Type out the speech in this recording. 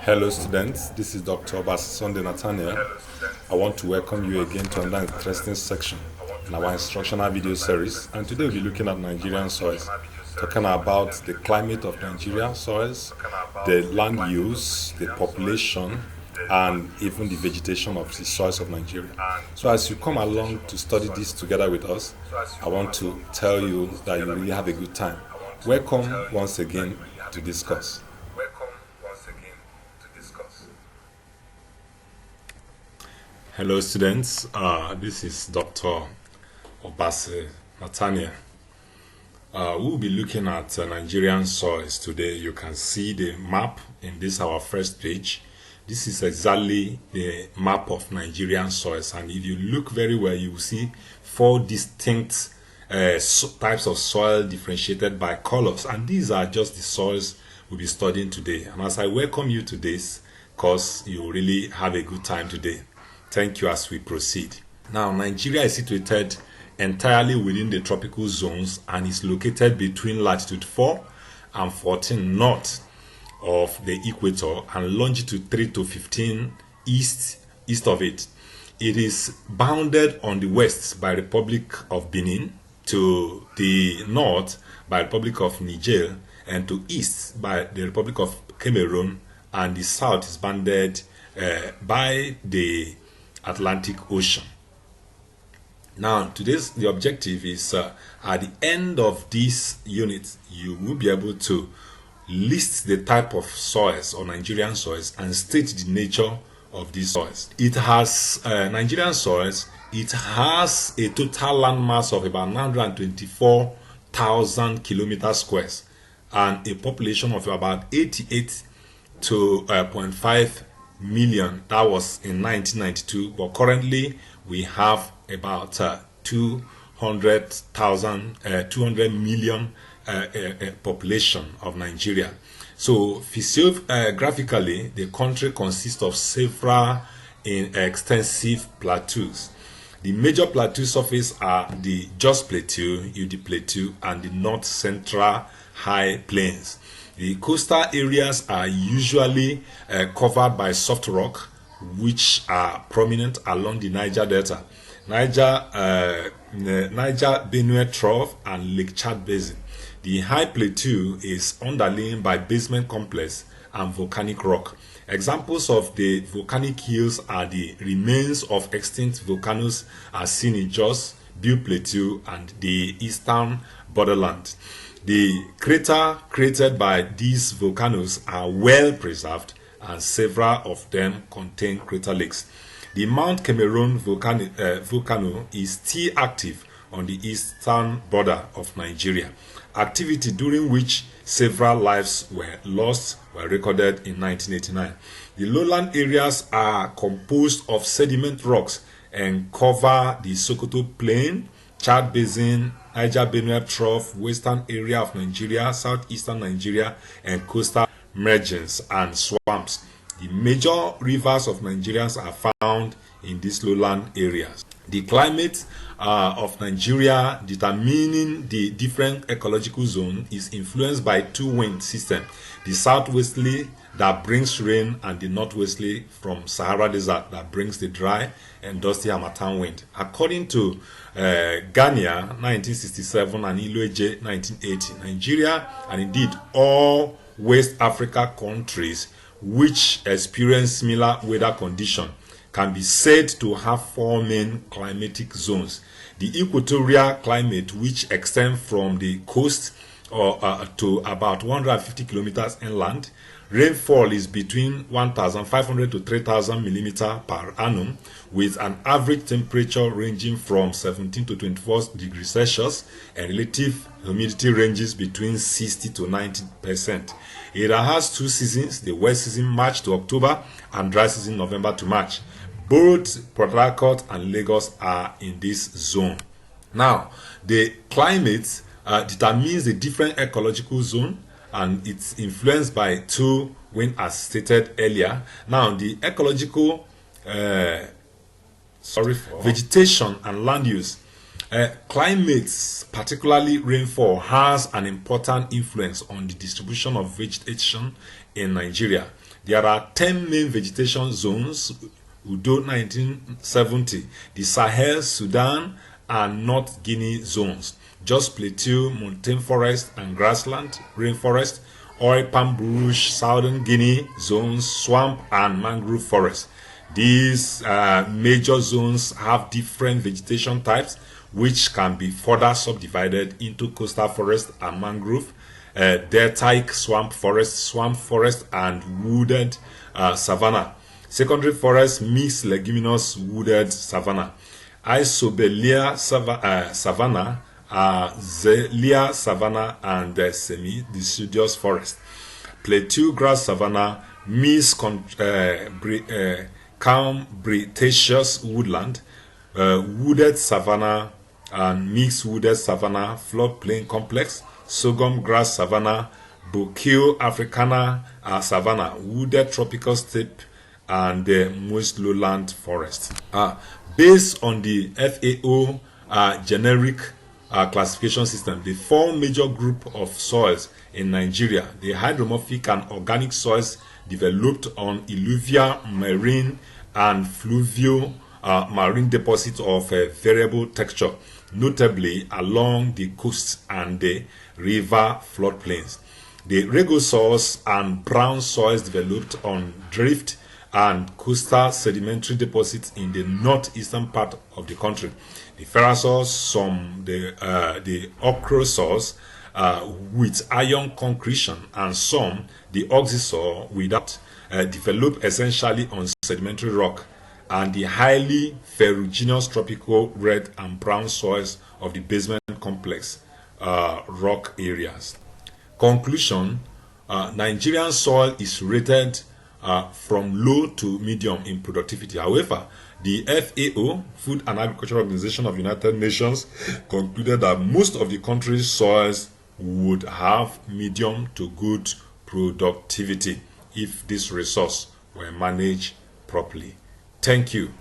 Hello students, this is Dr. Obasi Nathaniel. I want to welcome you again to another interesting section in our instructional video series, and today we'll be looking at Nigerian soils, talking about the climate of Nigerian soils, the land use, the population, and even the vegetation of the soils of Nigeria. So as you come along to study this together with us, I want to tell you that you really have a good time. Welcome once again to discuss. Hello students, this is Dr. Obasi Nathaniel. We'll be looking at Nigerian soils today. You can see the map in this our first page. This is exactly the map of Nigerian soils, and if you look very well, you will see four distinct types of soil differentiated by colors, and these are just the soils we'll be studying today. And as I welcome you to this course, you will really have a good time today. Thank you as we proceed. Now, Nigeria is situated entirely within the tropical zones and is located between latitude 4 and 14 north of the equator and longitude 3 to 15 east of it. It is bounded on the west by Republic of Benin, to the north by Republic of Niger, and to east by the Republic of Cameroon, and the south is bounded by the Atlantic Ocean. Now, the objective is at the end of this unit, you will be able to list the type of soils or Nigerian soils and state the nature of these soils. It has Nigerian soils. It has a total land mass of about 924,000 kilometers squares and a population of about 88 to 0.5 million. That was in 1992, but currently we have about 200 million population of Nigeria. So physiographically, the country consists of several extensive plateaus. The major plateau surfaces are the Jos Plateau, Udi Plateau, and the North Central High Plains. The coastal areas are usually covered by soft rock, which are prominent along the Niger Delta, Niger Benue Trough, and Lake Chad Basin. The high plateau is underlain by basement complex and volcanic rock. Examples of the volcanic hills are the remains of extinct volcanoes as seen in Jos, Biu Plateau, and the eastern borderland. The craters created by these volcanoes are well preserved, and several of them contain crater lakes. The Mount Cameroon volcano is still active on the eastern border of Nigeria. Activity during which several lives were lost were recorded in 1989. The lowland areas are composed of sediment rocks and cover the Sokoto Plain, Chad Basin, Niger Benue Trough, western area of Nigeria, southeastern Nigeria, and coastal margins and swamps. The major rivers of Nigeria are found in these lowland areas. The climate of Nigeria, determining the different ecological zones, is influenced by two wind systems: the southwesterly that brings rain and the northwesterly from Sahara Desert that brings the dry and dusty harmattan wind. According to Ghana 1967 and Iloeje 1980, Nigeria and indeed all West Africa countries which experience similar weather conditions can be said to have four main climatic zones: the equatorial climate, which extends from the coast to about 150 kilometers inland. Rainfall is between 1,500 to 3,000 millimeters per annum, with an average temperature ranging from 17 to 24 degrees Celsius, and relative humidity ranges between 60 to 90%. It has two seasons: the wet season March to October and dry season November to March. Both Port Harcourt and Lagos are in this zone. Now, the climate determines the different ecological zone, and it's influenced by two winds as stated earlier. Now, the ecological vegetation and land use. Climates, particularly rainfall, has an important influence on the distribution of vegetation in Nigeria. There are 10 main vegetation zones: Udo 1970, the Sahel, Sudan, and North Guinea zones; Jos Plateau, montane forest and grassland, rainforest; Oil Palm Bush, Southern Guinea zones, swamp and mangrove forest. These major zones have different vegetation types, which can be further subdivided into coastal forest and mangrove, deltaic swamp forest, and wooded savanna. Secondary forest, mixed leguminous wooded savanna. Isobelia savanna, Zelia savanna, and semi-deciduous forest. Plateau grass savanna, mixed calm Cretaceous woodland, wooded savanna and mixed wooded savanna, floodplain complex. Sorghum grass savanna, Bouquet africana savanna, wooded tropical steppe, and the moist lowland forest. Based on the FAO generic classification system, the four major groups of soils in Nigeria: the hydromorphic and organic soils developed on alluvial, marine, and fluvial marine deposits of variable texture, notably along the coast and the river floodplains; the regosols and brown soils developed on drift and coastal sedimentary deposits in the northeastern part of the country; the ferrosols, some the ochrosols with iron concretion, and some the oxysol without, developed essentially on sedimentary rock; and the highly ferruginous tropical red and brown soils of the basement complex rock areas. Conclusion: Nigerian soil is rated from low to medium in productivity. However, the FAO, Food and Agriculture Organization of United Nations, concluded that most of the country's soils would have medium to good productivity if this resource were managed properly. Thank you.